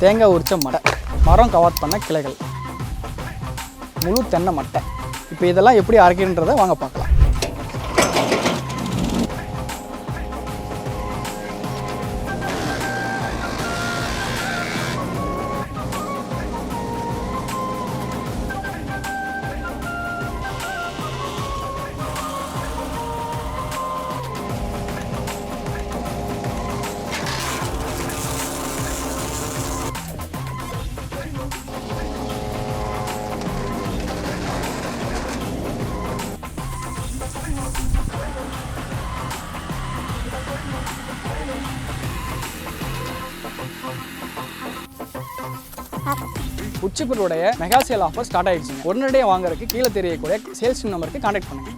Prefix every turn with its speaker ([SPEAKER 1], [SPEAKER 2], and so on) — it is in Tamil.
[SPEAKER 1] தேங்காய் உரிச்ச மட்டை, மரம் கவாத் பண்ண கிளைகள், முழு தென்னை மட்டை. இப்போ இதெல்லாம் எப்படி அரைக்கிறன்றதை வாங்க பார்க்கலாம். உச்சிபுரோடைய மெகா சேல் ஆஃபர் ஸ்டார்ட் ஆயிடுச்சு. உடனடியாக வாங்குறதுக்கு கீழே தெரியக்கூடிய சேல்ஸ் நம்பருக்கு கான்டாக்ட் பண்ணுங்க.